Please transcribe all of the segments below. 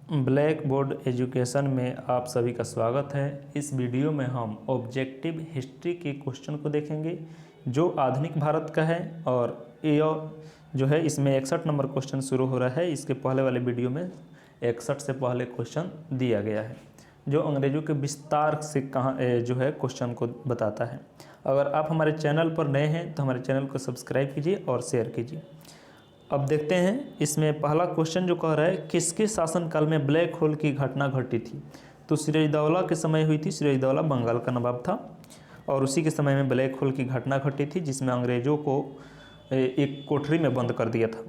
Black board education में आप सभी का स्वागत है। इस वीडियो में हम ऑब्जेक्टिव हिस्ट्री के क्वेश्चन को देखेंगे जो आधुनिक भारत का है और यह जो है इसमें 61 नंबर क्वेश्चन शुरू हो रहा है। इसके पहले वाले वीडियो में 61 से पहले क्वेश्चन दिया गया है जो अंग्रेजों के विस्तार से कहाँ जो है क्वेश्चन को बताता है। अगर आप हमारे चैनल पर नए हैं तो हमारे चैनल को सब्सक्राइब कीजिए और शेयर कीजिए। अब देखते हैं इसमें पहला क्वेश्चन जो कह रहा है किसके शासनकाल में ब्लैक होल की घटना घटी थी। तो सिराजउद्दौला के समय हुई थी। सिराजउद्दौला बंगाल का नवाब था और उसी के समय में ब्लैक होल की घटना घटी थी जिसमें अंग्रेज़ों को एक कोठरी में बंद कर दिया था,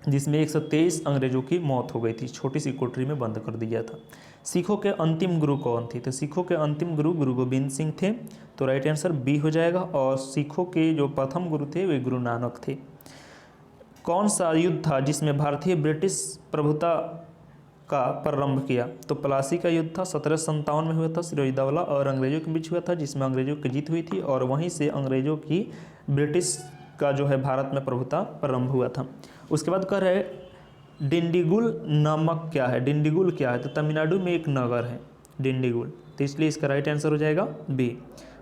जिसमें 123 अंग्रेज़ों की मौत हो गई थी। छोटी सी कोठरी में बंद कर दिया था। सिखों के अंतिम गुरु कौन थे? तो सिखों के अंतिम गुरु गुरु गोविंद सिंह थे। तो राइट आंसर बी हो जाएगा। और सिखों के जो प्रथम गुरु थे वे गुरु नानक थे। कौन सा युद्ध था जिसमें भारतीय ब्रिटिश प्रभुता का प्रारंभ किया? तो प्लासी का युद्ध था, 1757 में हुआ था। सिराजउद्दौला और अंग्रेज़ों के बीच हुआ था जिसमें अंग्रेज़ों की जीत हुई थी और वहीं से अंग्रेज़ों की ब्रिटिश का जो है भारत में प्रभुता प्रारंभ हुआ था। उसके बाद कह रहे डिंडीगुल नामक क्या है? डिंडीगुल क्या है? तो तमिलनाडु में एक नगर है डिंडीगुल, तो इसलिए इसका राइट आंसर हो जाएगा बी।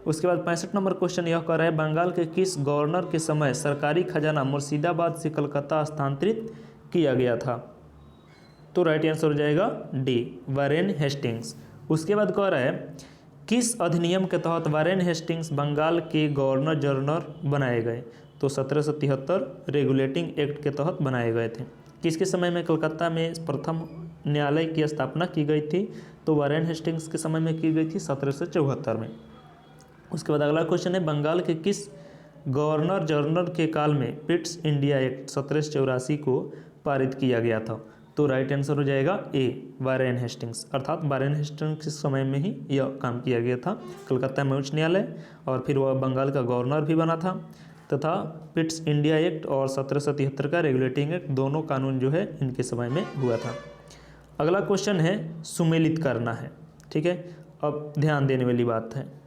उसके बाद 65 नंबर क्वेश्चन यह कह रहा है बंगाल के किस गवर्नर के समय सरकारी खजाना मुर्शिदाबाद से कलकत्ता स्थानांतरित किया गया था? तो राइट आंसर हो जाएगा डी, वारेन हेस्टिंग्स। उसके बाद कह रहा है किस अधिनियम के तहत वारेन हेस्टिंग्स बंगाल के गवर्नर जनरल बनाए गए? तो 1773 रेगुलेटिंग एक्ट के तहत बनाए गए थे। किसके समय में कलकत्ता में प्रथम न्यायालय की स्थापना की गई थी? तो वारेन हेस्टिंग्स के समय में की गई थी 1774 में। उसके बाद अगला क्वेश्चन है बंगाल के किस गवर्नर जनरल के काल में पिट्स इंडिया एक्ट 1784 को पारित किया गया था? तो राइट आंसर हो जाएगा ए, वारेन हेस्टिंग्स। अर्थात वारेन हेस्टिंग्स के समय में ही यह काम किया गया था। कलकत्ता में उच्च न्यायालय और फिर वह बंगाल का गवर्नर भी बना था तथा पिट्स इंडिया एक्ट और 1773 का रेगुलेटिंग एक्ट दोनों कानून जो है इनके समय में हुआ था। अगला क्वेश्चन है सुमेलित करना है। ठीक है, अब ध्यान देने वाली बात है।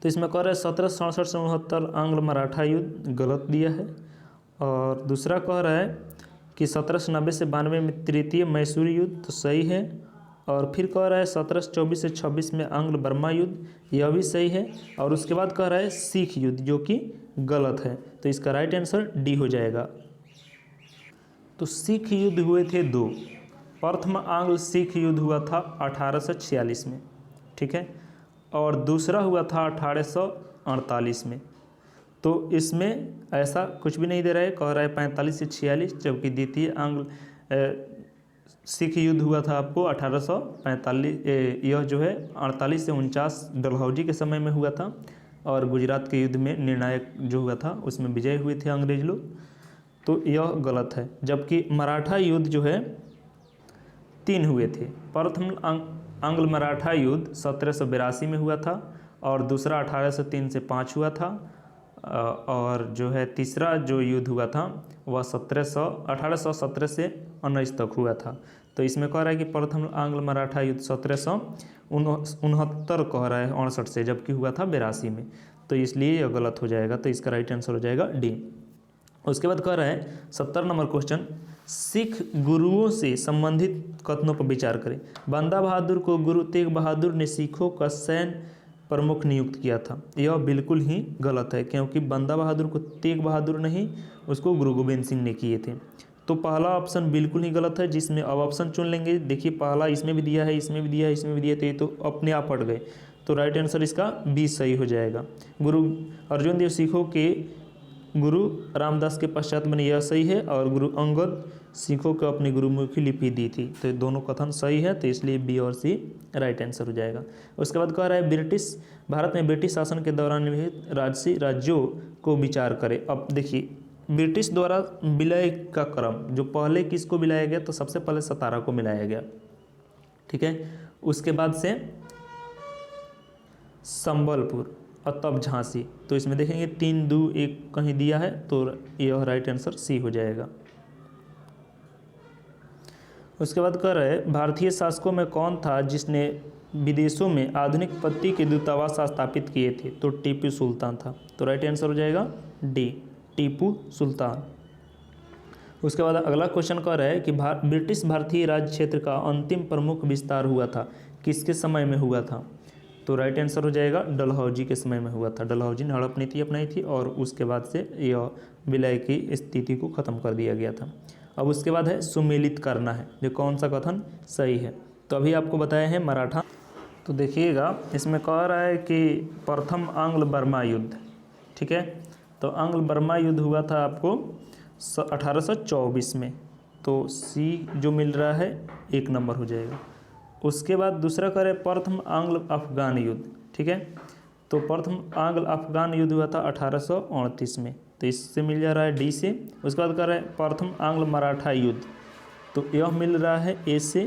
तो इसमें कह रहा है 1767 से 69 आंग्ल मराठा युद्ध, गलत दिया है। और दूसरा कह रहा है कि 1790 से 92 में तृतीय मैसूरी युद्ध, तो सही है। और फिर कह रहा है 1724 से 26 में आंग्ल बर्मा युद्ध, यह भी सही है। और उसके बाद कह रहा है सिख युद्ध, जो कि गलत है। तो इसका राइट आंसर डी हो जाएगा। तो सिख युद्ध हुए थे दो। प्रथम आंग्ल सिख युद्ध हुआ था 1846 में, ठीक है, और दूसरा हुआ था 1848 में। तो इसमें ऐसा कुछ भी नहीं दे रहा है, कह रहा है 45 से 46, जबकि द्वितीय आंग्ल सिख युद्ध हुआ था आपको 1845, यह जो है 48 से 49 डलहौजी के समय में हुआ था। और गुजरात के युद्ध में निर्णायक जो हुआ था उसमें विजय हुए थे अंग्रेज लोग, तो यह गलत है। जबकि मराठा युद्ध जो है 3 हुए थे। प्रथम आंग्ल मराठा युद्ध 1782 में हुआ था और दूसरा 1803 से 5 हुआ था। और जो है तीसरा जो युद्ध हुआ था वह 1817 से 19 तक हुआ था। तो इसमें कह रहा है कि प्रथम आंग्ल मराठा युद्ध 1769 कह रहा है 68 से, जबकि हुआ था 82 में। तो इसलिए यह गलत हो जाएगा। तो इसका राइट आंसर हो जाएगा डी। उसके बाद कह रहा है 70 नंबर क्वेश्चन सिख गुरुओं से संबंधित कथनों पर विचार करें। बंदा बहादुर को गुरु तेग बहादुर ने सिखों का सैन्य प्रमुख नियुक्त किया था। यह बिल्कुल ही गलत है क्योंकि बंदा बहादुर को तेग बहादुर नहीं, उसको गुरु गोविंद सिंह ने किए थे। तो पहला ऑप्शन बिल्कुल ही गलत है, जिसमें अब ऑप्शन चुन लेंगे। देखिए पहला इसमें भी दिया है, इसमें भी दिया है, इसमें भी दिया है, तो ये तो अपने आप हट गए। तो राइट आंसर इसका बी सही हो जाएगा। गुरु अर्जुन देव सिखों के गुरु रामदास के पश्चात बने, यह सही है। और गुरु अंगद सिखों को अपनी गुरुमुखी लिपि दी थी। तो दोनों कथन सही है, तो इसलिए बी और सी राइट आंसर हो जाएगा। उसके बाद कह रहा है भारत में ब्रिटिश शासन के दौरान विभिन्न राजसी राज्यों को विचार करें। अब देखिए ब्रिटिश द्वारा विलय का क्रम, जो पहले किसको मिलाया गया? तो सबसे पहले सतारा को मिलाया गया, ठीक है। उसके बाद से संबलपुर और तब झांसी। तो इसमें देखेंगे 3, 2, 1 कहीं दिया है, तो यह राइट आंसर सी हो जाएगा। उसके बाद कह रहे हैं भारतीय शासकों में कौन था जिसने विदेशों में आधुनिक पद्धति के दूतावास स्थापित किए थे? तो टीपू सुल्तान था। तो राइट आंसर हो जाएगा डी, टीपू सुल्तान। उसके बाद अगला क्वेश्चन कह रहा है कि ब्रिटिश भारतीय राज्य क्षेत्र का अंतिम प्रमुख विस्तार हुआ था, किसके समय में हुआ था? तो राइट आंसर हो जाएगा डलहौजी के समय में हुआ था। डलहौजी ने हड़प नीति अपनाई थी और उसके बाद से यह विलय की स्थिति को खत्म कर दिया गया था। अब उसके बाद है सुमेलित करना है, जो कौन सा कथन सही है? तो अभी आपको बताया है मराठा। तो देखिएगा इसमें कह रहा है कि प्रथम आंग्ल बर्मा युद्ध, ठीक है। तो आंग्ल बर्मा युद्ध हुआ था आपको 1824 में, तो सी जो मिल रहा है 1 नंबर हो जाएगा। उसके बाद दूसरा करें प्रथम आंग्ल अफगान युद्ध, ठीक है। तो प्रथम आंग्ल अफगान युद्ध हुआ था 1838 में, तो इससे मिल जा रहा है डी से। उसके बाद करें प्रथम आंग्ल मराठा युद्ध, तो यह मिल रहा है ए से,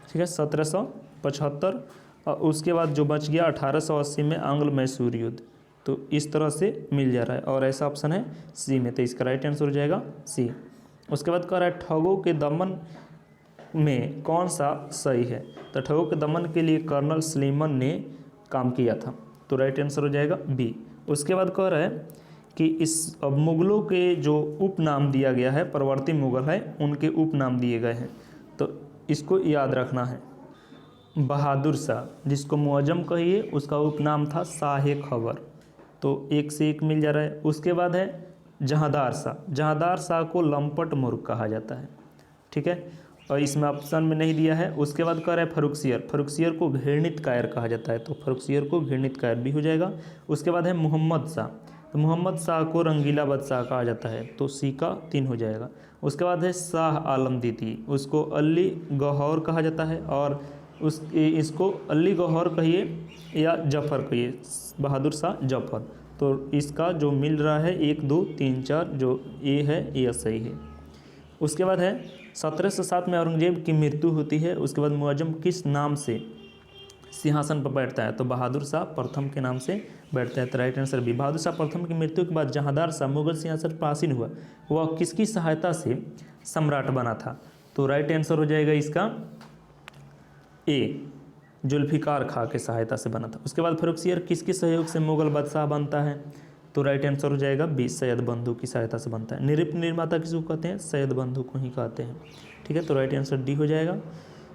ठीक है, 1775। और उसके बाद जो बच गया 1880 में आंग्ल मैसूर युद्ध, तो इस तरह से मिल जा रहा है और ऐसा ऑप्शन है सी में, तो इसका राइट आंसर हो जाएगा सी। उसके बाद कह रहा है ठगों के दमन में कौन सा सही है? तो ठगों के दमन के लिए कर्नल स्लीमन ने काम किया था, तो राइट आंसर हो जाएगा बी। उसके बाद कह रहा है कि इस अब मुगलों के जो उपनाम दिया गया है, परवर्ती मुगल है उनके उपनाम दिए गए हैं, तो इसको याद रखना है। बहादुर शाह, जिसको मुअज्जम कहिए, उसका उपनाम था शाह खबर, तो 1 से 1 मिल जा रहा है। उसके बाद है जहांदार शाह। जहांदार शाह को लंपट मूर्ख कहा जाता है, ठीक है, और इसमें ऑप्शन में नहीं दिया है। उसके बाद कह रहा है फर्रुखसियर। फर्रुखसियर को घृणित कायर कहा जाता है, तो फर्रुखसियर को घृणित कायर भी हो जाएगा। उसके बाद है मोहम्मद शाह। तो मोहम्मद शाह को रंगीला बादशाह कहा जाता है, तो सी का 3 हो जाएगा। उसके बाद है शाह आलम द्वितीय, उसको अली गौहर कहा जाता है, और इसको अली गौहर कहिए या जफ़र कहिए, बहादुर शाह जफ़र। तो इसका जो मिल रहा है 1 2 3 4 जो ए है यह सही है। उसके बाद है 1707 में औरंगजेब की मृत्यु होती है। उसके बाद मुअज्जम किस नाम से सिंहासन पर बैठता है? तो बहादुर शाह प्रथम के नाम से बैठता है, तो right answer B. Bahadur Shah प्रथम की मृत्यु के बाद जहांदार शाह मुगल सिंहासन पर आसीन हुआ, वह किसकी सहायता से सम्राट बना था? तो राइट आंसर हो जाएगा इसका ए, जुल्फिकार खां के सहायता से बना था। उसके बाद फर्रुखसियर किसके सहयोग से मुगल बादशाह बनता है? तो राइट आंसर हो जाएगा बी, सैयद बंधु की सहायता से बनता है। नृप निर्माता किसको कहते हैं? सैयद बंधु को ही कहते हैं, ठीक है, तो राइट आंसर डी हो जाएगा।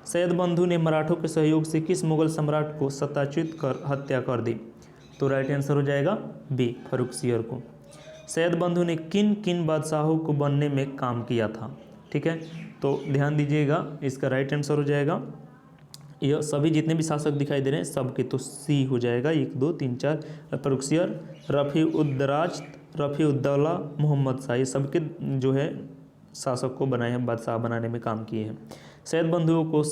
सैयद बंधु ने मराठों के सहयोग से किस मुगल सम्राट को सत्ताच्युत कर हत्या कर दी? तो राइट आंसर हो जाएगा बी, फर्रुखसियर को। सैयद बंधु ने किन किन बादशाहों को बनने में काम किया था? ठीक है, तो ध्यान दीजिएगा, इसका राइट आंसर हो जाएगा यह सभी जितने भी शासक दिखाई दे रहे हैं सबके, तो सी हो जाएगा 1 2 3 4। फर्रुखसियर, रफ़ी-उद-दराज, रफ़ी-उद-दौला, मोहम्मद शाह, ये सबके जो है शासक को बनाए हैं, बादशाह बनाने में काम किए हैं। सैयद बंधुओं को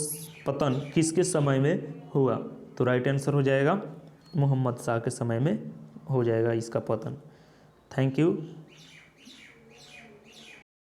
पतन किसके समय में हुआ? तो राइट आंसर हो जाएगा मोहम्मद शाह के समय में हो जाएगा इसका पतन। Thank you.